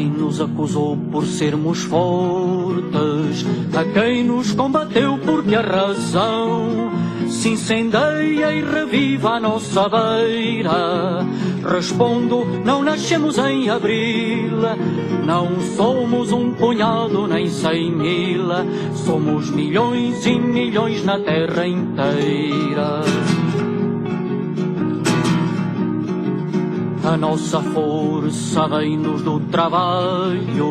quem nos acusou por sermos fortes, a quem nos combateu porque a razão se incendeia e reviva à nossa beira. Respondo, não nascemos em abril, não somos um punhado nem 100.000, somos milhões e milhões na terra inteira. A nossa força vem-nos do trabalho,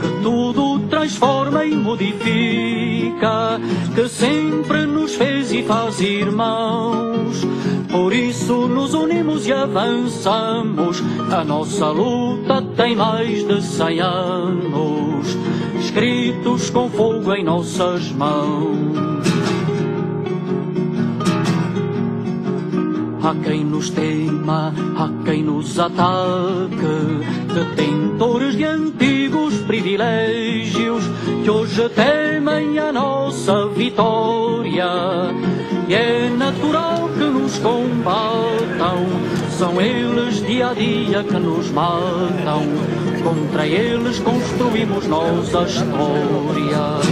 que tudo transforma e modifica, que sempre nos fez e faz irmãos. Por isso nos unimos e avançamos, a nossa luta tem mais de 100 anos, escritos com fogo em nossas mãos. Há quem nos tema, há quem nos ataque, detentores de antigos privilégios, que hoje temem a nossa vitória. E é natural que nos combatam, são eles dia a dia que nos matam, contra eles construímos nós a história.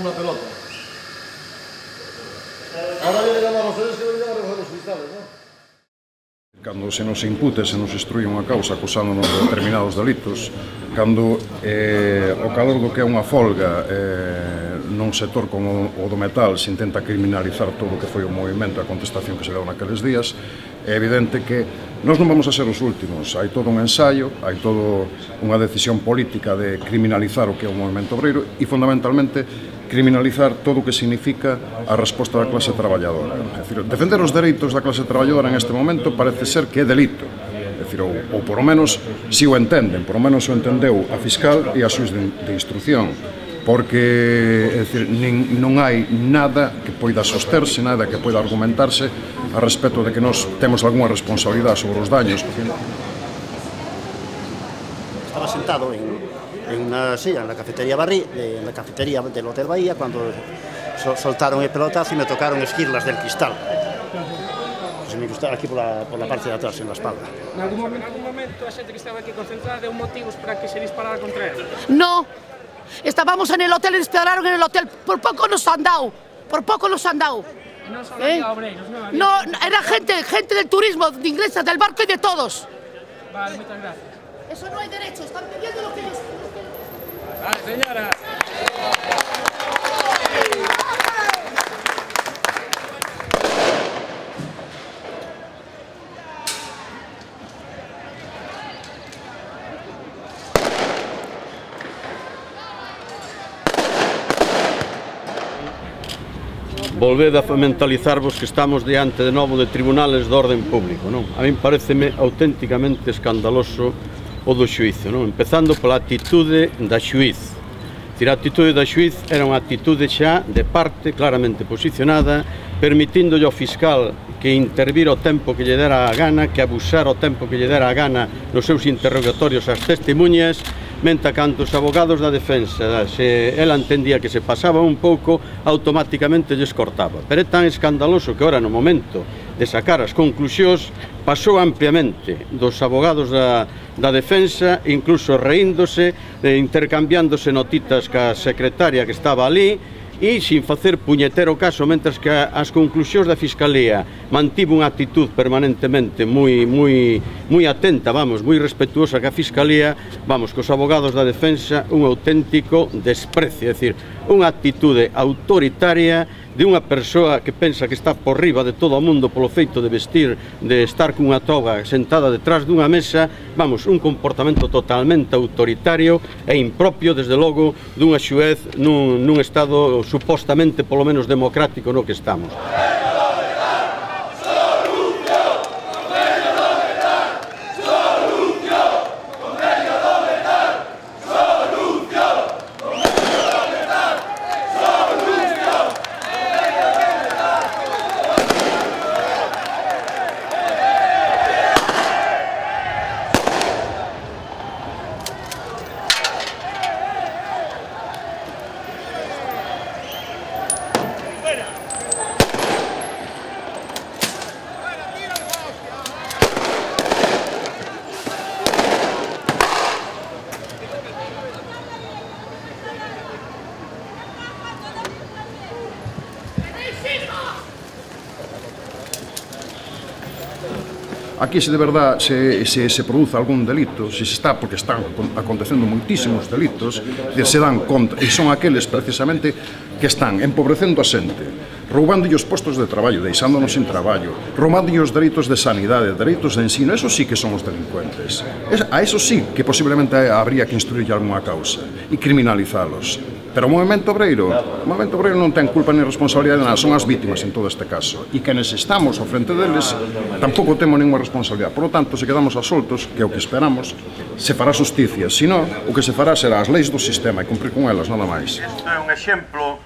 Una pelota. Ahora viene a ustedes que vienen a recoger los cristales, ¿no? Cando se nos impute, se nos instrui unha causa acusándonos de determinados delitos, cando o calor do que é unha folga nun sector como o do metal se intenta criminalizar todo o que foi o movimento e a contestación que se deu naqueles días, é evidente que nós non vamos a ser os últimos. Hai todo un ensaio, hai todo unha decisión política de criminalizar o que é o movimento obreiro e, fundamentalmente, criminalizar todo o que significa a resposta da clase traballadora. É dicir, defender os dereitos da clase traballadora en este momento parece ser que é delito. É dicir, ou por lo menos, si o entenden, por lo menos o entendeu a fiscal e a xuiz de instrucción, porque é dicir, non hai nada que poida sosterse, nada que poida argumentarse a respecto de que nós temos algunha responsabilidade sobre os daños. Estaba sentado en una silla en la cafetería Barrí, en la cafetería del Hotel Bahía, cuando soltaron el pelotazo y me tocaron esquirlas del cristal. Se me gustaron aquí por la parte de atrás, en la espalda. En algún momento a xente que estaba aquí concentrada deu motivos para que se disparara contra él? No, estábamos en el hotel y dispararon en el hotel. Por poco nos han dado, por poco nos han dado. No solo había obreiros, no había... No, era gente del turismo, de ingleses, del barco y de todos. Vale, muchas gracias. Eso no hay derecho, están pidiendo lo que ellos... Vale, señora. Volved a mentalizarvos que estamos diante de novo de tribunales de orden público, non? A min pareceme auténticamente escandaloso o do xuízo, non? Empezando pola atitude da xuíz. A atitude da xuíz era unha atitude xa de parte claramente posicionada, permitindolle ao fiscal que intervira o tempo que lle dera a gana, que abusara o tempo que lle dera a gana nos seus interrogatorios ás testemunhas, menta canto os abogados da defensa, se ela entendía que se pasaba un pouco, automáticamente lles cortaba. Pero é tan escandaloso que ora no momento de sacar as conclusións pasou ampliamente dos abogados da defensa, incluso reíndose, intercambiándose notitas ca secretaria que estaba ali, e sin facer puñetero caso, mentras que as conclusións da Fiscalía mantivo unha actitud permanentemente moi atenta, vamos, moi respetuosa ca Fiscalía, vamos, cos abogados da defensa un auténtico desprecio, é dicir, unha actitude autoritaria de unha persoa que pensa que está por riba de todo o mundo polo feito de vestir, de estar cunha toga sentada detrás dunha mesa, vamos, un comportamento totalmente autoritario e impropio, desde logo, dunha xuez nun estado supostamente, polo menos, democrático no que estamos. Aquí se de verdad se produce algún delito, se está, porque están acontecendo moitísimos delitos, se dan conta, e son aqueles precisamente que están empobrecendo a xente, roubándolle os postos de traballo, deixándonos sin traballo, roubándolle os dereitos de sanidade, dereitos de ensino. Eso sí que son os delincuentes. A eso sí que posiblemente habría que instruirlle algunha causa e criminalizalos. Pero o movemento obreiro non ten culpa ni responsabilidade de nada, son as vítimas en todo este caso. E quenes estamos ao frente deles tampouco temos ninguna responsabilidade. Por lo tanto, se quedamos asoltos, que é o que esperamos, se fará justicia. Se non, o que se fará será as leis do sistema e cumprir con elas, nada máis. Isto é un exemplo,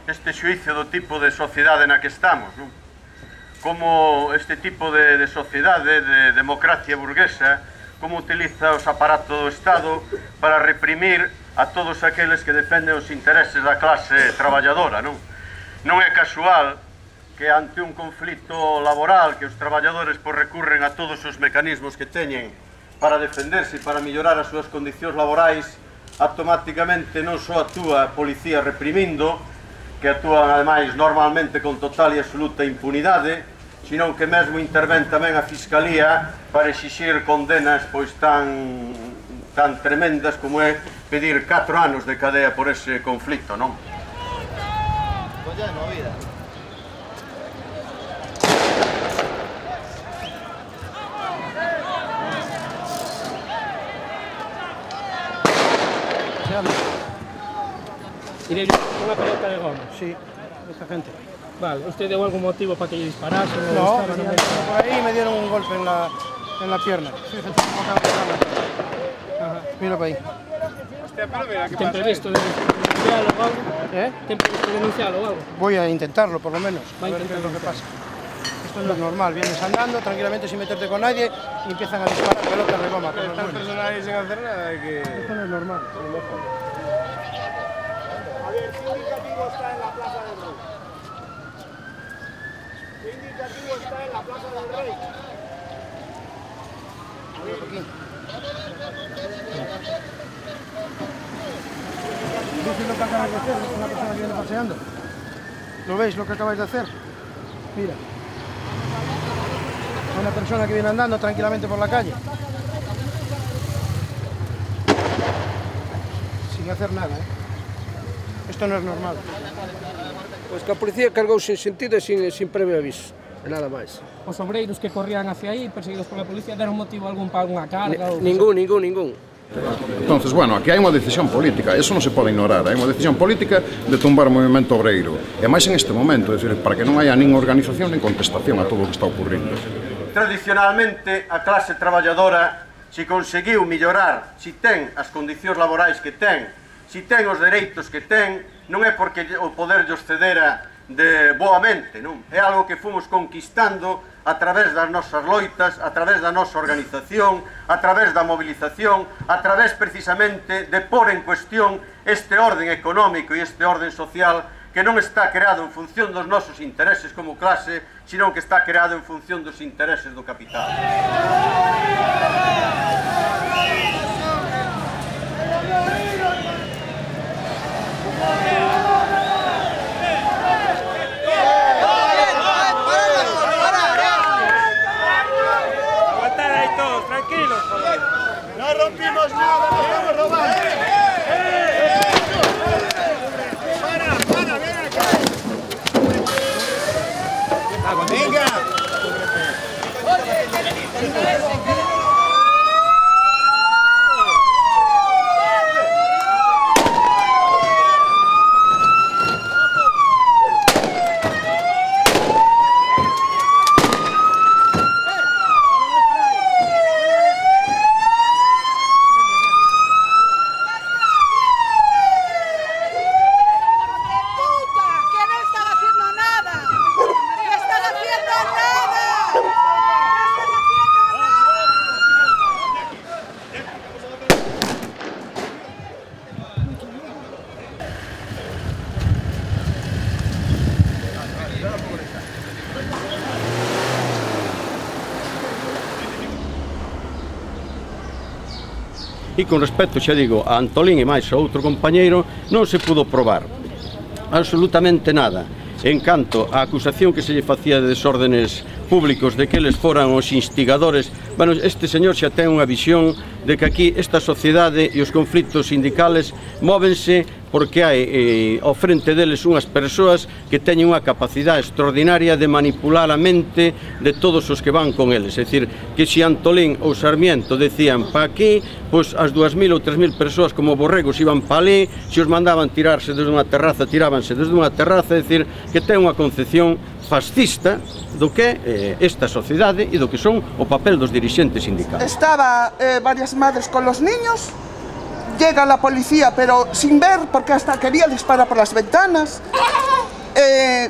este xuicio do tipo de sociedade na que estamos, non? Como este tipo de sociedade, de democracia burguesa, como utiliza os aparatos do Estado para reprimir a todos aqueles que defenden os intereses da clase traballadora, non? Non é casual que ante un conflito laboral que os traballadores recurren a todos os mecanismos que teñen para defenderse e para mellorar as súas condicións laborais, automáticamente non só actúa a policía reprimindo, que actúan ademais normalmente con total e absoluta impunidade, sino que mesmo intervén tamén a Fiscalía para exixir condenas pois tan tremendas como é pedir 4 anos de cadea por ese conflito, non? Iré unha pelota de goma. Sí, esta gente. Vale, ¿usted dio algún motivo para que lle disparasen? No, por ahí me dieron un golpe en la pierna. Fíjate cómo acaba de darla. Mira para ahí. ¿Ten previsto denunciarlo o algo? ¿Ten previsto denunciarlo o algo? Voy a intentarlo, por lo menos. Va a ver qué es intentarlo. lo que pasa. Esto no es normal. Vienes andando tranquilamente sin meterte con nadie y empiezan a disparar pelotas de goma. Estas personas ahí sin hacer nada, que... Esto no es normal. A ver, ¿qué indicativo está en la Plaza del Rey? ¿Qué indicativo está en la Plaza del Rey? ¿Veis lo que acabas de hacer? Es una persona que viene paseando. ¿Lo veis lo que acabáis de hacer? Mira. Una persona que viene andando tranquilamente por la calle. Sin hacer nada, Esto no es normal. Pois que a policía cargou sin sentido e sin previo aviso, nada máis. Os obreiros que corrían hacia aí, perseguidos pola policía, deron motivo algún para unha carga? Ningún. Entonces, bueno, aquí hai unha decisión política, eso non se pode ignorar, hai unha decisión política de tumbar o movimento obreiro. E máis en este momento, é dicir, para que non haya nin organización nin contestación a todo o que está ocurrindo. Tradicionalmente, a clase traballadora, se conseguiu mellorar, se ten as condicións laborais que ten, se ten os dereitos que ten, non é porque o poder llos cedera de boamente, non? É algo que fomos conquistando a través das nosas loitas, a través da nosa organización, a través da movilización, a través precisamente de pôr en cuestión este orden económico e este orden social que non está creado en función dos nosos intereses como clase, sino que está creado en función dos intereses do capital. No rompimos nada, no estamos robando. Para, ven acá. Venga. E con respecto, xa digo, a Antolín e máis a outro compañeiro, non se pudo probar absolutamente nada en canto á acusación que se lle facía de desórdenes públicos de que eles foran os instigadores. Bueno, este señor xa ten unha visión de que aquí esta sociedade e os conflitos sindicales móvense porque hai ao frente deles unhas persoas que teñen unha capacidade extraordinaria de manipular a mente de todos os que van con eles. É dicir, que se Antolín ou Sarmiento decían pa aquí, pois as 2.000 ou 3.000 persoas como borregos iban pa ali, se os mandaban tirarse desde unha terraza, tirábanse desde unha terraza. É dicir, que ten unha concepción fascista do que é esta sociedade e do que son o papel dos dirixentes sindicales. Estaba varias madres con los niños. Llega la policía, pero sin ver, porque hasta quería disparar por las ventanas.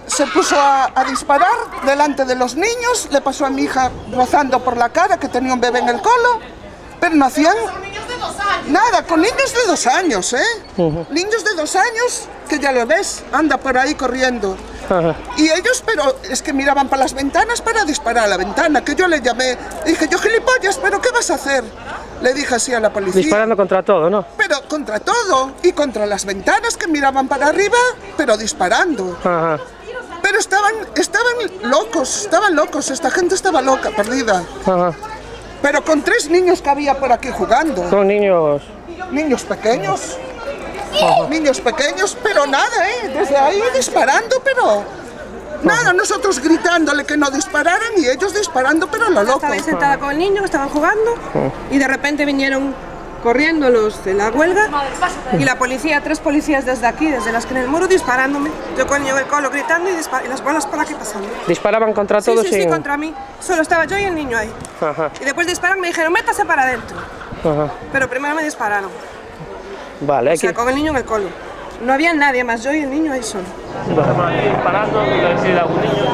Se puso a disparar delante de los niños, le pasó a mi hija rozando por la cara, que tenía un bebé en el colo, pero no hacían nada, con niños de 2 años, Niños de 2 años, que ya lo ves, anda por ahí corriendo. Y ellos, pero es que miraban para las ventanas para disparar a la ventana, que yo le llamé, dije, yo gilipollas, pero ¿qué vas a hacer? Le dije así a la policía. Disparando contra todo, ¿no? Pero contra todo, y contra las ventanas que miraban para arriba, pero disparando. Pero estaban locos, esta gente estaba loca, perdida. Pero con 3 niños que había por aquí jugando. Son niños... Niños pequeños. Niños pequeños, pero nada, desde ahí disparando, pero... Nada, nosotros gritándole que no dispararan y ellos disparando, pero a lo loco. Estaba sentada con el niño, estaban jugando y de repente vinieron corriendo los de la huelga y la policía, 3 policías desde aquí, desde las que en el muro, disparándome. Yo con el niño en el colo gritando y las balas por aquí pasando. ¿Disparaban contra todos? Sí, contra mí. Solo estaba yo y el niño ahí. Y después de disparar me dijeron, métase para adentro. Pero primero me dispararon. Vale, o sea, con el niño en el colo. No había nadie más, yo y el niño ahí solo. Estamos aquí disparando, decir a un niño.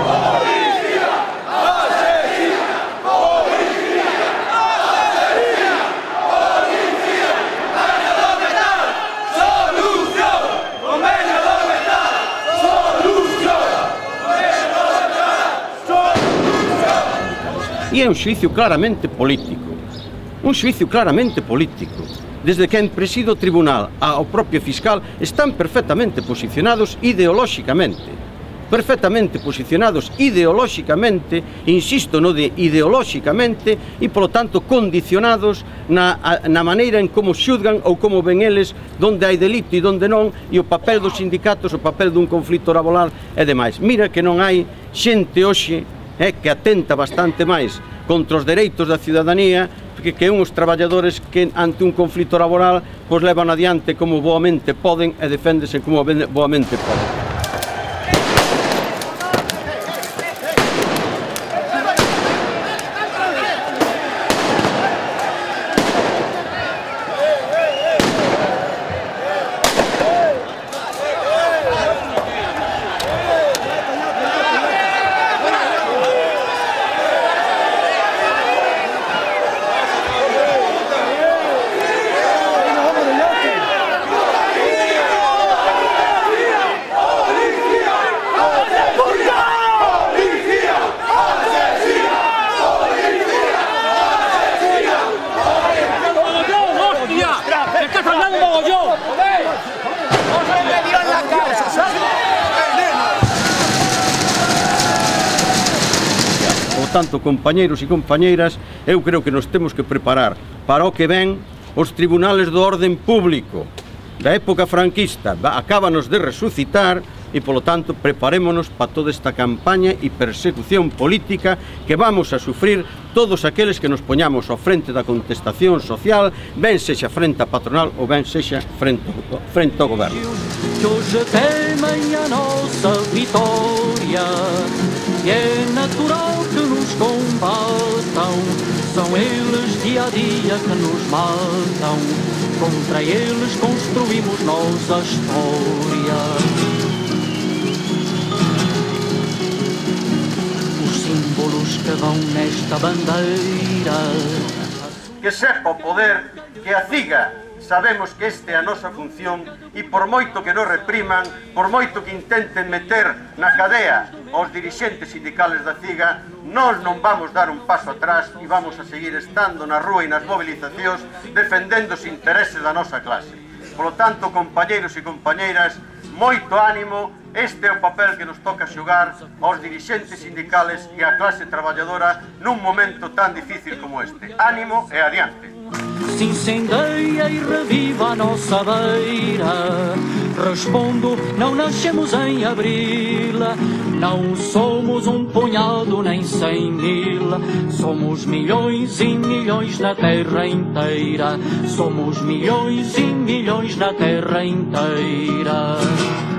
E é un xuicio claramente político. Un xuicio claramente político. Desde quen preside o tribunal ao propio fiscal están perfectamente posicionados ideolóxicamente. Perfectamente posicionados ideolóxicamente, insisto no de ideolóxicamente, e polo tanto condicionados na maneira en como xudgan ou como ven eles donde hai delito e donde non, e o papel dos sindicatos, o papel dun conflito laboral e demais. Mira que non hai xente hoxe que atenta bastante máis contra os dereitos da ciudadanía que unhos traballadores que ante un conflito laboral pois levan adiante como boamente poden e deféndese como boamente poden. Tanto, compañeiros e compañeiras, eu creo que nos temos que preparar para o que ven os tribunales do orden público da época franquista. Acábanos de resucitar e, polo tanto, preparémonos para toda esta campaña e persecución política que vamos a sufrir todos aqueles que nos poñamos ao frente da contestación social, ben sexa frente a patronal ou ben sexa frente ao goberno. Que hoje temem a nossa vitória e é natural que nos combatam. São eles dia a dia que nos matam. Contra eles construímos nossa história. Os símbolos que vão nesta bandeira. Que sepa o poder que a CIGA sabemos que esta é a nosa función e por moito que nos repriman, por moito que intenten meter na cadea aos dirixentes sindicales da CIGA, nós non vamos dar un paso atrás e vamos a seguir estando na rúa e nas movilizacións defendendo os intereses da nosa clase. Polo tanto, compañeiros e compañeiras, moito ánimo, este é o papel que nos toca xogar aos dirixentes sindicales e á clase traballadora nun momento tan difícil como este. Ánimo e adiante. Se incendeia e reviva a nossa beira. Respondo, não nascemos em abril, não somos um punhado nem 100.000, somos milhões e milhões na terra inteira, somos milhões e milhões na terra inteira.